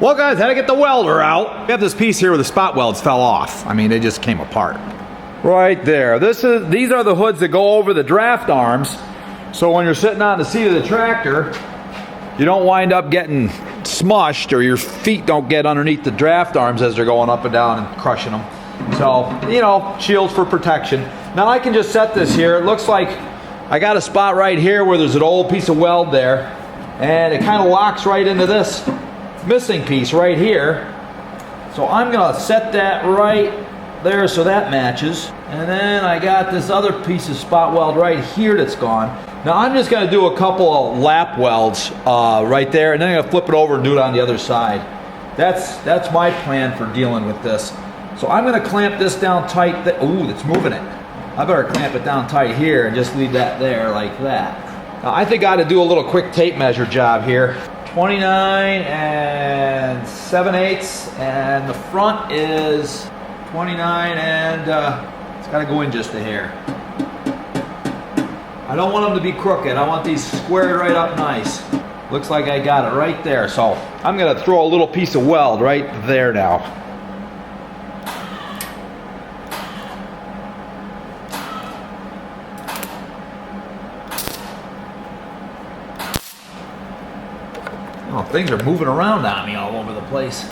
Well guys, had to get the welder out. We have this piece here where the spot welds fell off. I mean, they just came apart. Right there. These are the hoods that go over the draft arms. So when you're sitting on the seat of the tractor, you don't wind up getting smushed, or your feet don't get underneath the draft arms as they're going up and down and crushing them. So, you know, shields for protection. Now I can just set this here. It looks like I got a spot right here where there's an old piece of weld there, and it kind of locks right into this missing piece right here. So I'm gonna set that right there so that matches. And then I got this other piece of spot weld right here that's gone. Now I'm just gonna do a couple of lap welds right there, and then I'm gonna flip it over and do it on the other side. That's my plan for dealing with this. So I'm gonna clamp this down tight. Ooh, it's moving it. I better clamp it down tight here and just leave that there like that. Now I think I ought to do a little quick tape measure job here. 29 and 7/8, and the front is 29 and it's got to go in just a hair. I don't want them to be crooked. I want these squared right up nice. Looks like I got it right there. So I'm going to throw a little piece of weld right there now. Oh, things are moving around on me all over the place.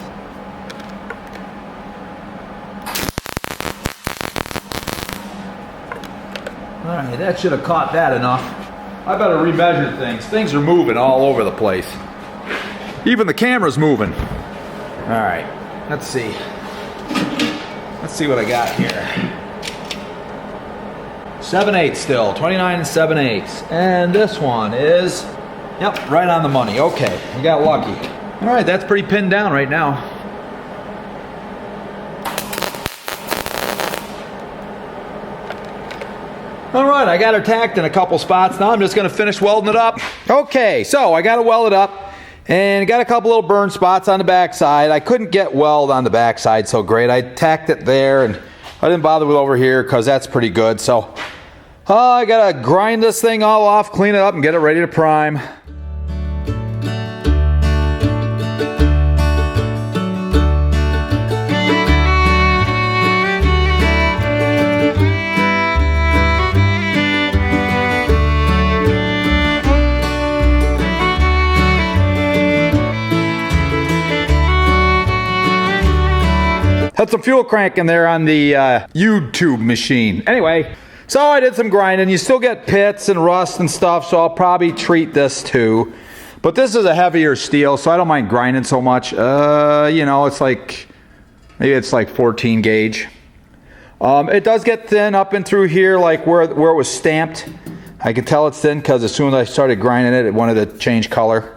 Alright, that should have caught that enough. I better remeasure things. Things are moving all over the place. Even the camera's moving. Alright, let's see. Let's see what I got here. 7/8 still, 29 and 7/8. And this one is, yep, right on the money. Okay, we got lucky. Alright, that's pretty pinned down right now. Alright, I got her tacked in a couple spots. Now I'm just going to finish welding it up. Okay, so I got it welded up, and got a couple little burn spots on the backside. I couldn't get weld on the backside so great. I tacked it there, and I didn't bother with over here because that's pretty good. So I got to grind this thing all off, clean it up, and get it ready to prime. Had some fuel crank in there on the YouTube machine. Anyway, so I did some grinding. You still get pits and rust and stuff, so I'll probably treat this too. But this is a heavier steel, so I don't mind grinding so much. You know, it's like, maybe it's like 14 gauge. It does get thin up and through here, like where it was stamped. I can tell it's thin because as soon as I started grinding it, it wanted to change color.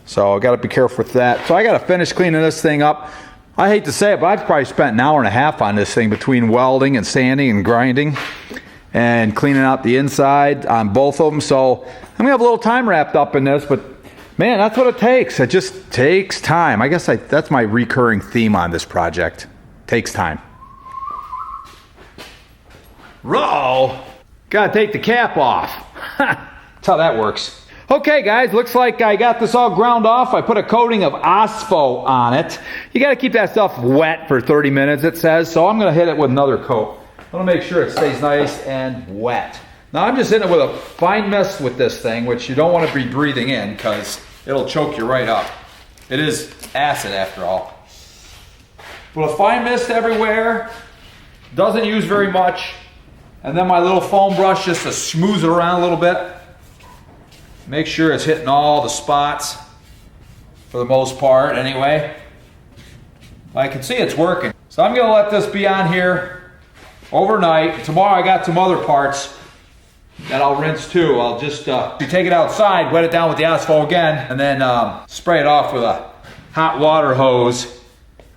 So I gotta be careful with that. So I gotta finish cleaning this thing up. I hate to say it, but I've probably spent an hour and a half on this thing between welding and sanding and grinding and cleaning out the inside on both of them. So I'm gonna have a little time wrapped up in this, but man, that's what it takes. It just takes time. I guess that's my recurring theme on this project. Takes time. Row! Gotta take the cap off. That's how that works. Okay guys, looks like I got this all ground off. I put a coating of Ospo on it. You got to keep that stuff wet for 30 minutes, it says, so I'm going to hit it with another coat. I want to make sure it stays nice and wet. Now I'm just hitting it with a fine mist with this thing, which you don't want to be breathing in because it'll choke you right up. It is acid after all. Put a fine mist everywhere, doesn't use very much, and then my little foam brush just to smooth it around a little bit. Make sure it's hitting all the spots for the most part anyway. I can see it's working. So I'm going to let this be on here overnight. Tomorrow I got some other parts that I'll rinse too. I'll just take it outside, wet it down with the asphalt again, and then spray it off with a hot water hose.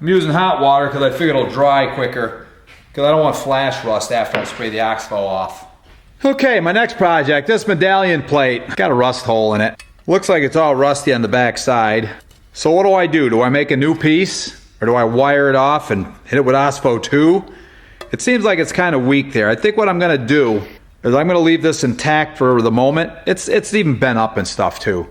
I'm using hot water because I figure it'll dry quicker because I don't want flash rust after I spray the asphalt off. Okay, my next project, this medallion plate, got a rust hole in it. Looks like it's all rusty on the back side. So what do? Do I make a new piece? Or do I wire it off and hit it with OSPO 2? It seems like it's kind of weak there. I think what I'm gonna do is I'm gonna leave this intact for the moment. It's even bent up and stuff too.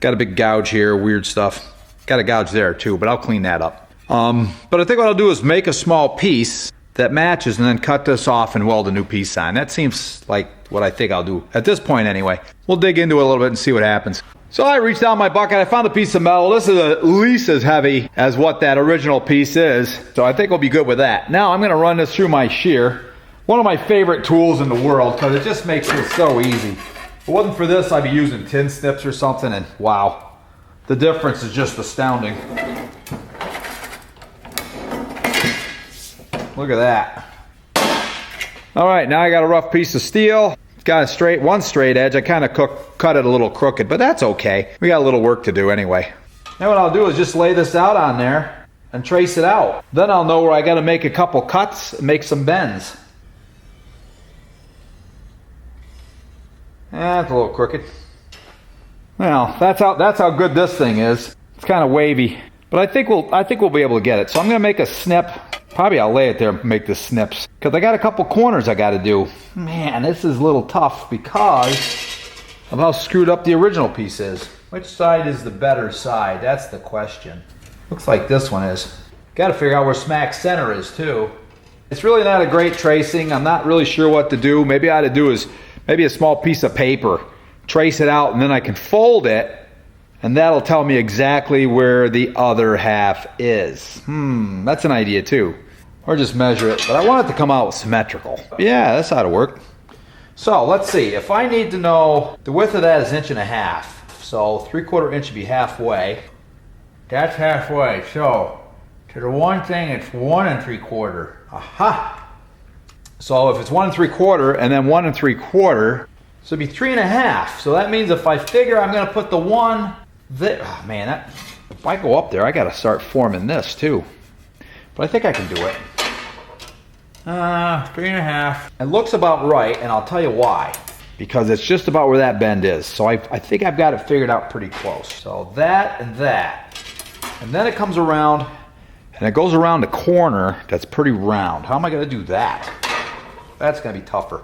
Got a big gouge here, weird stuff. Got a gouge there too, but I'll clean that up. But I think what I'll do is make a small piece that matches and then cut this off and weld a new piece on. That seems like what I think I'll do at this point anyway. We'll dig into it a little bit and see what happens. So I reached down my bucket, I found a piece of metal. This is at least as heavy as what that original piece is. So I think we'll be good with that. Now I'm gonna run this through my shear. One of my favorite tools in the world because it just makes it so easy. If it wasn't for this, I'd be using tin snips or something, and wow, the difference is just astounding. Look at that. All right, now I got a rough piece of steel. Got a one straight edge. I kind of cut it a little crooked, but that's okay. We got a little work to do anyway. Now what I'll do is just lay this out on there and trace it out. Then I'll know where I got to make a couple cuts and make some bends. That's a little crooked. Well, that's how good this thing is. It's kind of wavy, but I think we'll be able to get it. So I'm gonna make a snip. Probably I'll lay it there and make the snips because I got a couple corners I got to do. Man, this is a little tough because of how screwed up the original piece is. Which side is the better side? That's the question. Looks like this one is. Got to figure out where smack center is too. It's really not a great tracing. I'm not really sure what to do. Maybe I ought to do is maybe a small piece of paper, trace it out, and then I can fold it, and that'll tell me exactly where the other half is. That's an idea too. Or just measure it, but I want it to come out symmetrical. Yeah, that's how to work. So let's see, if I need to know, the width of that is 1.5 inches. So 3/4 inch would be halfway. That's halfway, so to the one thing it's 1 3/4. Aha! So if it's 1 3/4 and then 1 3/4, so it'd be 3.5. So that means if I figure I'm gonna put the one there, oh man, if I go up there, I gotta start forming this too. But I think I can do it. 3.5. It looks about right, and I'll tell you why. Because it's just about where that bend is. So I think I've got it figured out pretty close. So that and that. And then it comes around, and it goes around the corner that's pretty round. How am I gonna do that? That's gonna be tougher.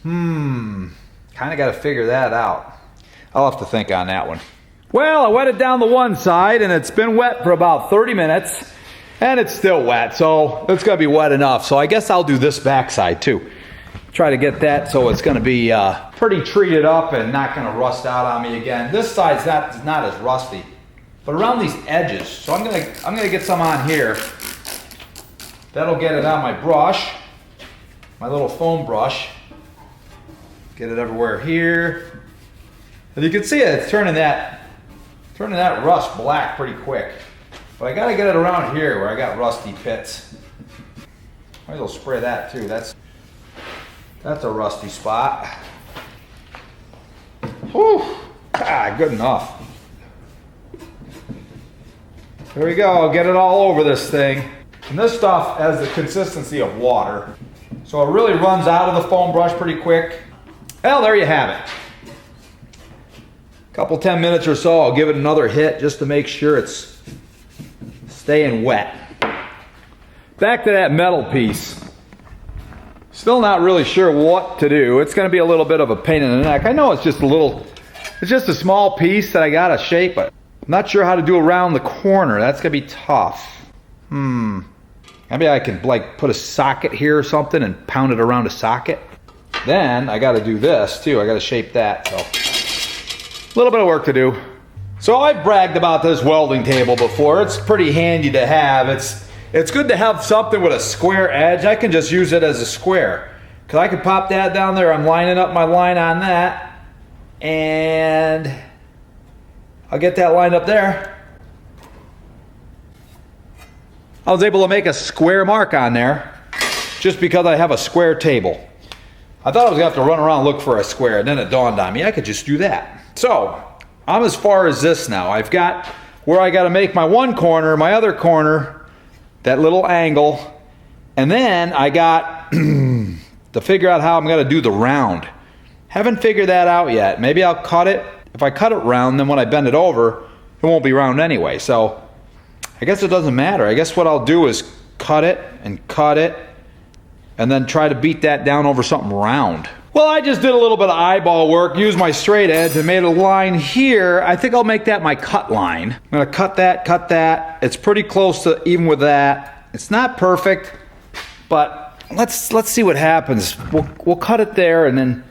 Kind of got to figure that out. I'll have to think on that one. Well, I wetted down the one side, and it's been wet for about 30 minutes, and it's still wet, so it's going to be wet enough. So I guess I'll do this back side too. Try to get that so it's going to be pretty treated up and not going to rust out on me again. This side's not as rusty, but around these edges. So I'm gonna get some on here. That'll get it on my brush, my little foam brush. Get it everywhere here. And you can see it's turning that rust black pretty quick. But I gotta get it around here where I got rusty pits. Might as well spray that too. That's a rusty spot. Whew. Good enough. There we go. Get it all over this thing. And this stuff has the consistency of water. So it really runs out of the foam brush pretty quick. Well, there you have it. Couple 10 minutes or so, I'll give it another hit just to make sure it's staying wet. Back to that metal piece. Still not really sure what to do. It's going to be a little bit of a pain in the neck. I know it's just a small piece that I got to shape, but I'm not sure how to do around the corner. That's going to be tough. Maybe I can like put a socket here or something and pound it around a socket. Then I got to do this too. I got to shape that. So a little bit of work to do. So I've bragged about this welding table before. It's pretty handy to have. It's good to have something with a square edge. I can just use it as a square. Because I can pop that down there. I'm lining up my line on that. And I'll get that lined up there. I was able to make a square mark on there just because I have a square table. I thought I was going to have to run around and look for a square, and then it dawned on me I could just do that. So I'm as far as this now. I've got where I got to make my one corner, my other corner, that little angle, and then I got to figure out how I'm going to do the round. Haven't figured that out yet. Maybe I'll cut it. If I cut it round, then when I bend it over, it won't be round anyway. So I guess it doesn't matter. I guess what I'll do is cut it, and then try to beat that down over something round. Well, I just did a little bit of eyeball work, used my straight edge and made a line here. I think I'll make that my cut line. I'm gonna cut that. It's pretty close to even with that. It's not perfect, but let's see what happens. We'll cut it there and then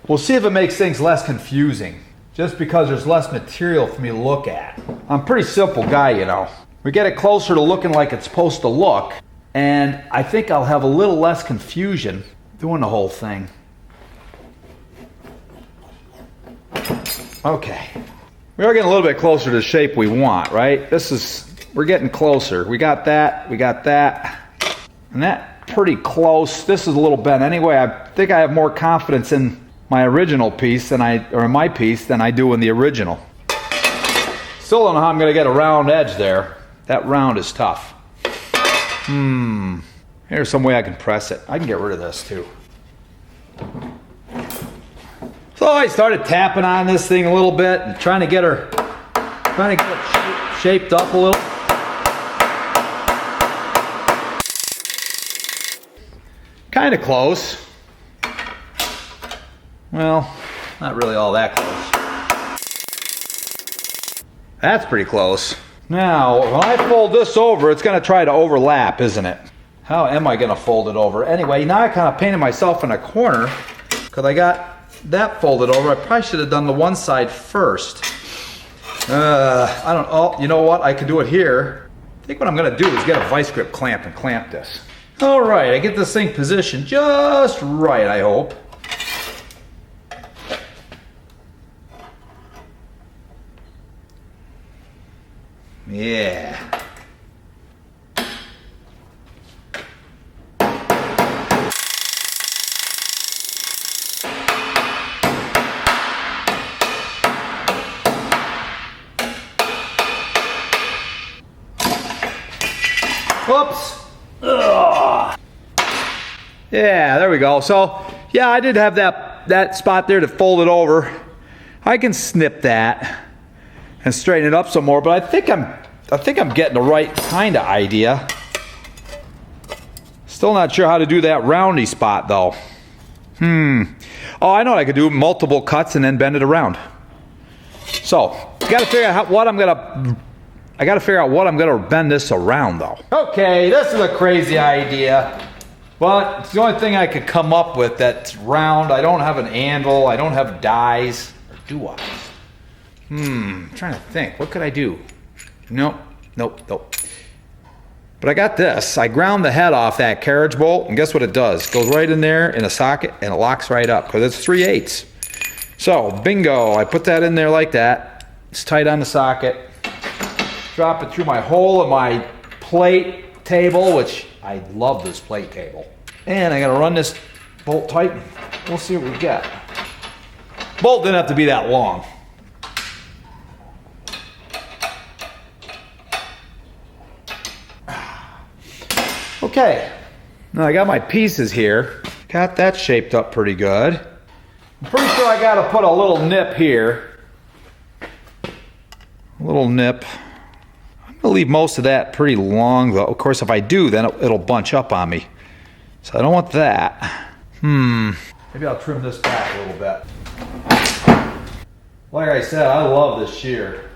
we'll see if it makes things less confusing. Just because there's less material for me to look at. I'm a pretty simple guy, you know. We get it closer to looking like it's supposed to look, and I think I'll have a little less confusion doing the whole thing. Okay, we are getting a little bit closer to the shape we want, right? We're getting closer. We got that, and that pretty close. This is a little bent. Anyway, I think I have more confidence in my original piece in my piece than I do in the original. Still don't know how I'm gonna get a round edge there. That round is tough. Here's some way I can press it. I can get rid of this too. So I started tapping on this thing a little bit and trying to get it shaped up a little. Kind of close. Well, not really all that close. That's pretty close. Now, when I fold this over, it's going to try to overlap, isn't it? How am I going to fold it over? Anyway, now I kind of painted myself in a corner because I got that folded over. I probably should have done the one side first. You know what? I could do it here. I think what I'm going to do is get a vice grip clamp and clamp this. All right, I get this thing positioned just right, I hope. Yeah. Whoops. Ugh. Yeah, there we go. So, yeah, I did have that spot there to fold it over. I can snip that and straighten it up some more, but I think I'm getting the right kind of idea. Still not sure how to do that roundy spot though. Oh, I know what I could do. Multiple cuts and then bend it around. So, gotta figure out what I'm gonna bend this around though. Okay, this is a crazy idea, but it's the only thing I could come up with that's round. I don't have an anvil, I don't have dies, or do I? I'm trying to think, what could I do? Nope. But I got this. I ground the head off that carriage bolt, and guess what it does? It goes right in there in a socket, and it locks right up, because it's 3/8. So, bingo, I put that in there like that. It's tight on the socket. Drop it through my hole in my plate table, which I love this plate table. And I gotta run this bolt tight. We'll see what we get. Bolt didn't have to be that long. Okay, now I got my pieces here. Got that shaped up pretty good. I'm pretty sure I gotta put a little nip here. A little nip. I'm gonna leave most of that pretty long though. Of course, if I do, then it'll bunch up on me. So I don't want that. Maybe I'll trim this back a little bit. Like I said, I love this shear.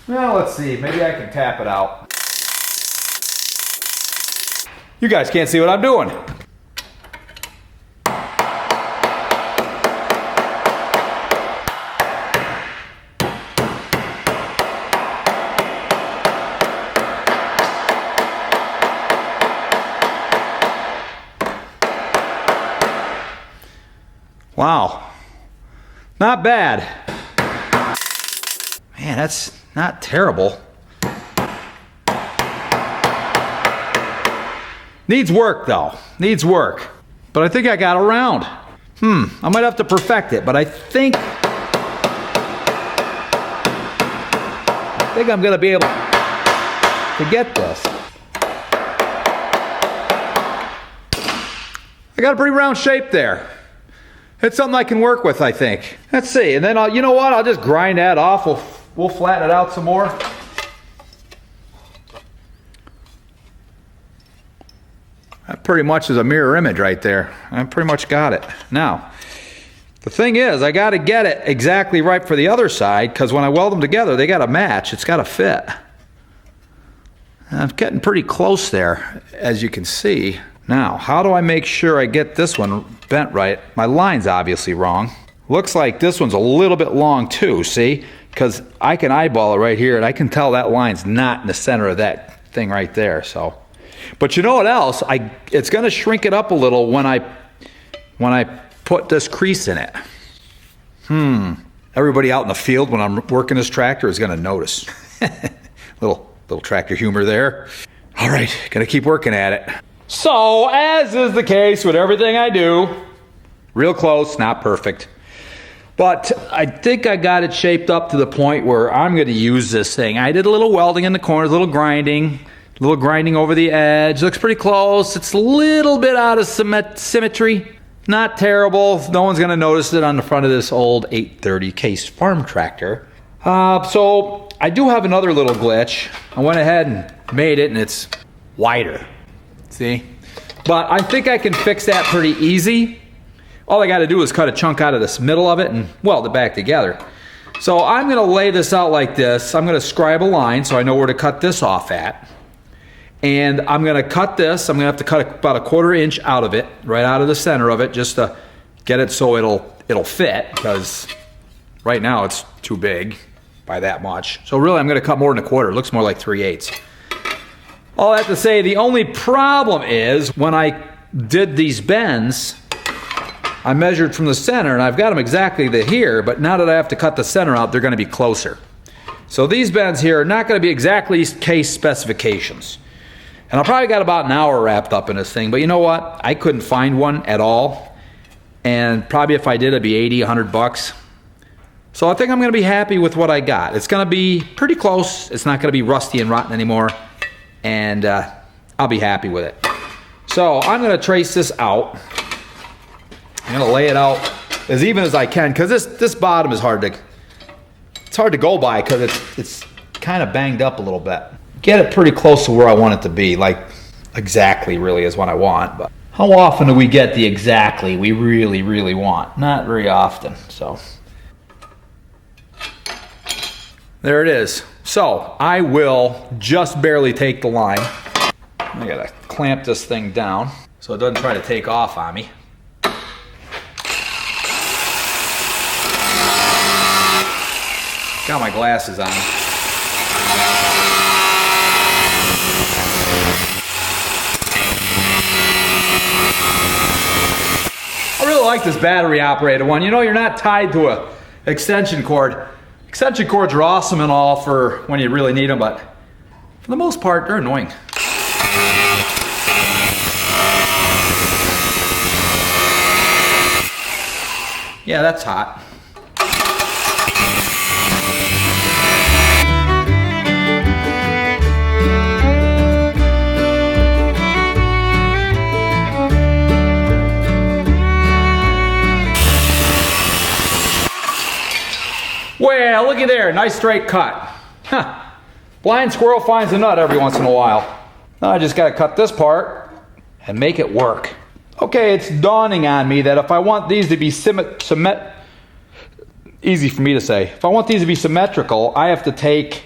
Well, let's see, maybe I can tap it out. You guys can't see what I'm doing. Wow, not bad. Man, that's not terrible. Needs work though, needs work. But I think I got around. I might have to perfect it, but I think I'm gonna be able to get this. I got a pretty round shape there. It's something I can work with, I think. Let's see, and then you know what? I'll just grind that off. We'll flatten it out some more. That pretty much is a mirror image right there. I pretty much got it. Now, The thing is, I got to get it exactly right for the other side, because when I weld them together, they got to match. It's got to fit. I'm getting pretty close there, as you can see. Now, how do I make sure I get this one bent right? My line's obviously wrong. Looks like this one's a little bit long too, see? Because I can eyeball it right here, and I can tell that line's not in the center of that thing right there. So, but you know what else? It's going to shrink it up a little when I put this crease in it. Everybody out in the field when I'm working this tractor is going to notice. little tractor humor there. All right, gonna keep working at it. So, as is the case with everything I do, real close, not perfect. But I think I got it shaped up to the point where I'm gonna use this thing. I did a little welding in the corners, a little grinding over the edge. Looks pretty close. It's a little bit out of symmetry. Not terrible. No one's gonna notice it on the front of this old 830 case farm tractor. So I do have another little glitch. I went ahead and made it, and it's wider. See? But I think I can fix that pretty easy. All I got to do is cut a chunk out of this middle of it and weld it back together. So I'm going to lay this out like this. I'm going to scribe a line so I know where to cut this off at. And I'm going to cut this. I'm going to have to cut about a 1/4 inch out of it, right out of the center of it, just to get it so it'll fit, because right now it's too big by that much. So really I'm going to cut more than a 1/4. It looks more like 3/8. All that to say, the only problem is when I did these bends, I measured from the center, and I've got them exactly to here, but now that I have to cut the center out, they're going to be closer. So these bends here are not going to be exactly case specifications. And I probably got about an hour wrapped up in this thing, but you know what? I couldn't find one at all. And probably if I did, it'd be 80, 100 bucks. So I think I'm going to be happy with what I got. It's going to be pretty close. It's not going to be rusty and rotten anymore. And I'll be happy with it. So I'm going to trace this out. I'm going to lay it out as even as I can, because this bottom is hard to go by, because it's kind of banged up a little bit. Get it pretty close to where I want it to be, like exactly really is what I want. But how often do we get the exactly we really, really want? Not very often. So there it is. So I will just barely take the line. I gotta clamp this thing down so it doesn't try to take off on me. Got my glasses on. I really like this battery operated one. You know, you're not tied to a extension cord. Extension cords are awesome and all for when you really need them, but for the most part, they're annoying. Yeah, that's hot. Well, looky there, nice straight cut. Huh. Blind squirrel finds a nut every once in a while. Now I just gotta cut this part and make it work. Okay, it's dawning on me that if I want these to be easy for me to say. If I want these to be symmetrical, I have to take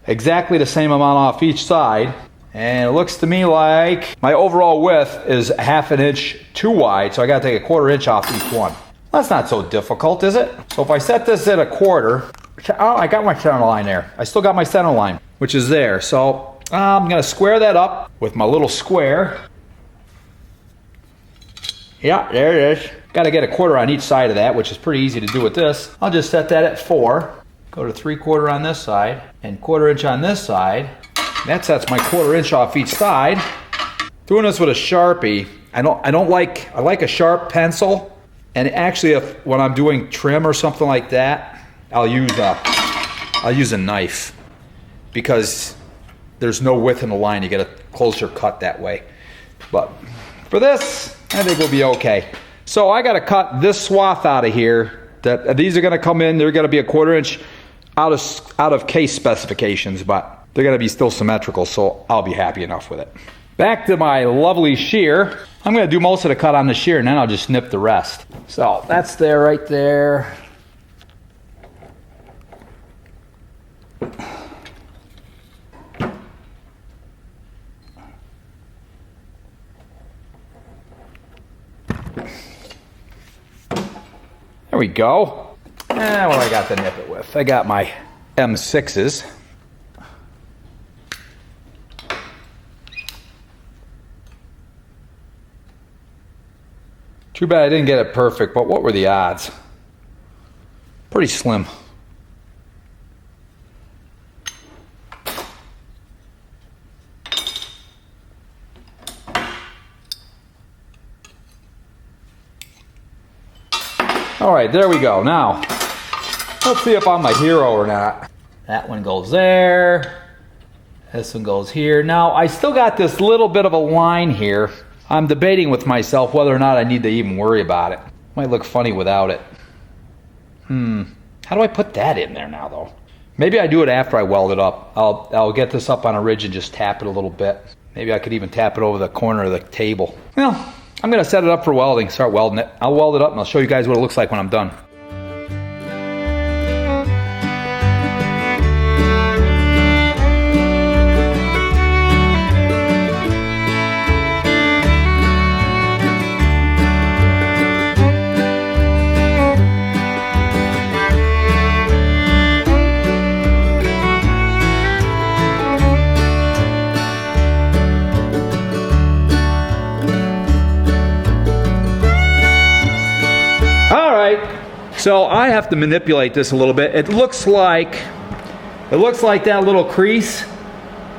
exactly the same amount off each side. And it looks to me like my overall width is 1/2 inch too wide, so I gotta take a 1/4 inch off each one. That's not so difficult, is it? So if I set this at 1/4, oh, I got my center line there. I still got my center line, which is there. So I'm gonna square that up with my little square. Yeah, there it is. Got to get a 1/4 on each side of that, which is pretty easy to do with this. I'll just set that at 4. Go to 3/4 on this side and 1/4 inch on this side. That sets my 1/4 inch off each side. Doing this with a Sharpie, I like a sharp pencil. And actually, when I'm doing trim or something like that, I'll use a knife, because there's no width in the line. You get a closer cut that way. But for this, I think we'll be okay. So I got to cut this swath out of here. These are going to come in. They're going to be a 1/4 inch out of case specifications, but they're going to be still symmetrical. So I'll be happy enough with it. Back to my lovely shear. I'm going to do most of the cut on the shear and then I'll just snip the rest. So that's there right there. There we go. And what do I got to nip it with? I got my M6s. Too bad I didn't get it perfect, but what were the odds? Pretty slim. All right, there we go. Now, let's see if I'm a hero or not. That one goes there. This one goes here. Now, I still got this little bit of a line here. I'm debating with myself whether or not I need to even worry about it. Might look funny without it. How do I put that in there now, though? Maybe I do it after I weld it up. I'll get this up on a ridge and just tap it a little bit. Maybe I could even tap it over the corner of the table. Well, I'm going to set it up for welding, start welding it. I'll weld it up and I'll show you guys what it looks like when I'm done. So I have to manipulate this a little bit. It looks like that little crease.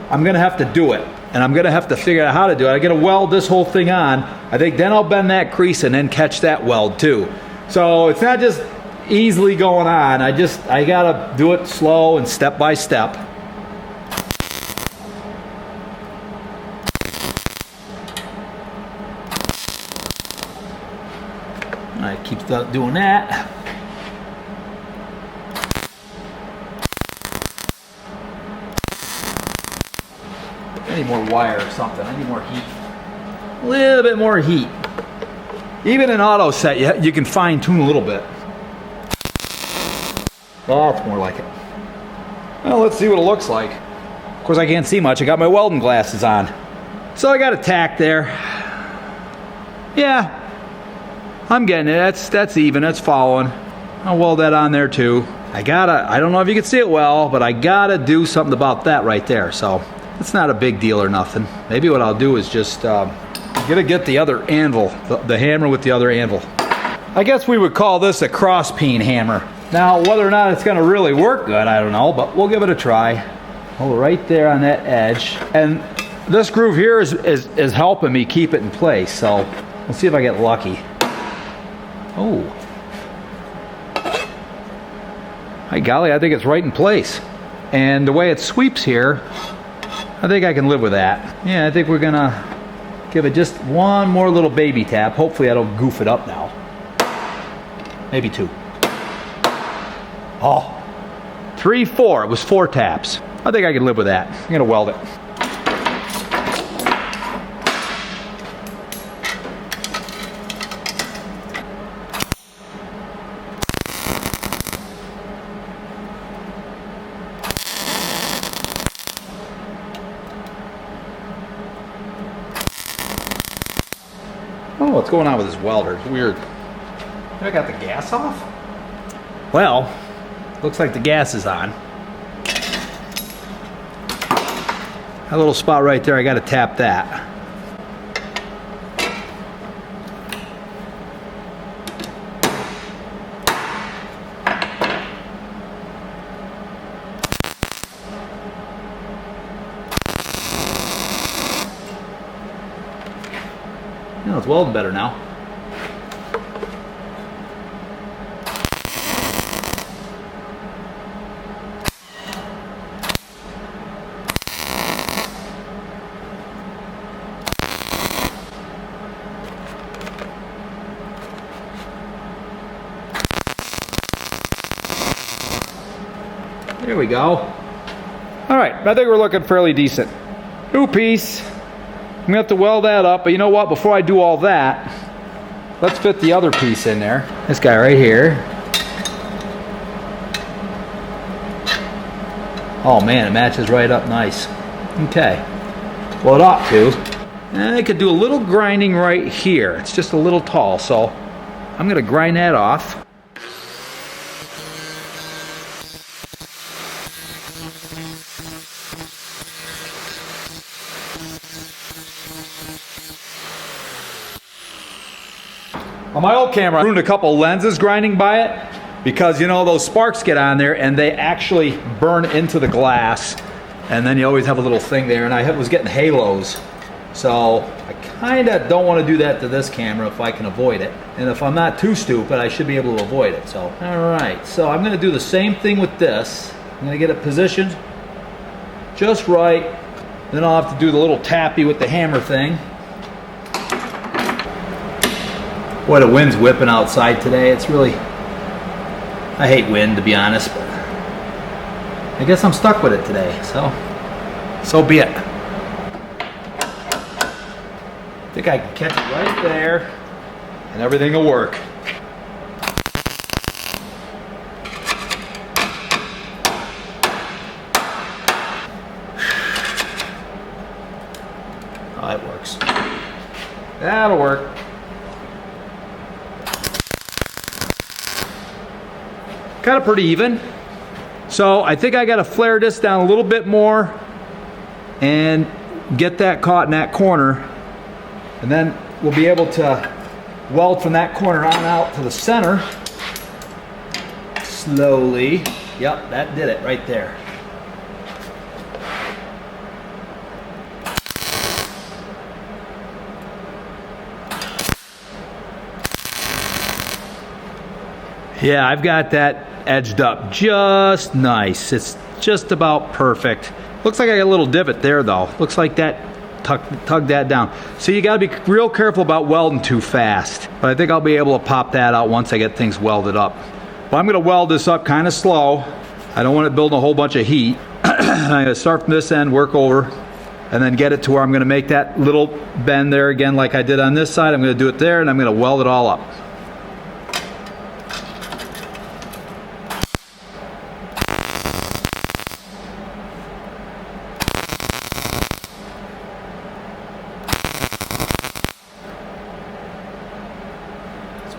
I'm gonna have to do it, and I'm gonna have to figure out how to do it. I gotta weld this whole thing on. I think then I'll bend that crease and then catch that weld too. So it's not just easily going on. I gotta do it slow and step by step. I keep doing that. I need more wire or something. I need more heat. A little bit more heat. Even in auto set, you can fine tune a little bit. That's more like it. Well, let's see what it looks like. Of course, I can't see much. I got my welding glasses on. So I got a tack there. Yeah, I'm getting it. That's even. That's following. I'll weld that on there too. I don't know if you can see it well, but I gotta do something about that right there. So it's not a big deal or nothing. Maybe what I'll do is just get the other anvil, the hammer with the other anvil. I guess we would call this a cross peen hammer. Now, whether or not it's gonna really work good, I don't know, but we'll give it a try. Hold it right there on that edge. And this groove here is helping me keep it in place, so we'll see if I get lucky. Oh. Hi golly, I think it's right in place. And the way it sweeps here, I think I can live with that. Yeah, I think we're gonna give it just one more little baby tap. Hopefully that'll goof it up now. Maybe two. Oh, 3, 4. It was 4 taps. I think I can live with that. I'm gonna weld it. Oh, what's going on with this welder? It's weird. Have I got the gas off? Well, looks like the gas is on. That little spot right there, I got to tap that. No, it's welding better now. There we go. All right, I think we're looking fairly decent. New piece. I'm gonna have to weld that up, but you know what? Before I do all that, let's fit the other piece in there. This guy right here. Oh man, it matches right up nice. Okay. Well, it ought to. And I could do a little grinding right here. It's just a little tall, so I'm gonna grind that off. On my old camera, I ruined a couple lenses grinding by it because, you know, those sparks get on there and they actually burn into the glass, and then you always have a little thing there, and I was getting halos. So I kind of don't want to do that to this camera if I can avoid it. And if I'm not too stupid, I should be able to avoid it. So, all right. So I'm going to do the same thing with this. I'm going to get it positioned just right. Then I'll have to do the little tappy with the hammer thing. Boy, the wind's whipping outside today. It's really, I hate wind, to be honest, but I guess I'm stuck with it today, so be it. I think I can catch it right there, and everything will work. Oh, that works. That'll work. Kind of pretty even. So I think I got to flare this down a little bit more and get that caught in that corner, and then we'll be able to weld from that corner on out to the center slowly. Yep, that did it right there. Yeah, I've got that edged up just nice. It's just about perfect. Looks like I got a little divot there though. Looks like that tug that down. So you got to be real careful about welding too fast. But I think I'll be able to pop that out once I get things welded up. But I'm going to weld this up kind of slow. I don't want it building a whole bunch of heat. I'm going to start from this end, work over, and then get it to where I'm going to make that little bend there again like I did on this side. I'm going to do it there, and I'm going to weld it all up.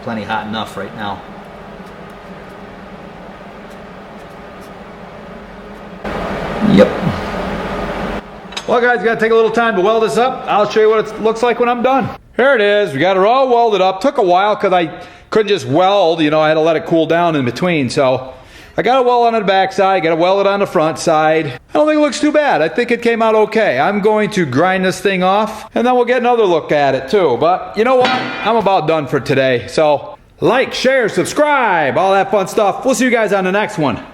Plenty hot enough right now. Yep. Well guys, gotta take a little time to weld this up. I'll show you what it looks like when I'm done. Here it is. We got it all welded up. Took a while because I couldn't just weld, you know, I had to let it cool down in between. So I got it welded on the back side, got it welded on the front side. I don't think it looks too bad. I think it came out okay. I'm going to grind this thing off, and then we'll get another look at it too. But you know what? I'm about done for today. So like, share, subscribe, all that fun stuff. We'll see you guys on the next one.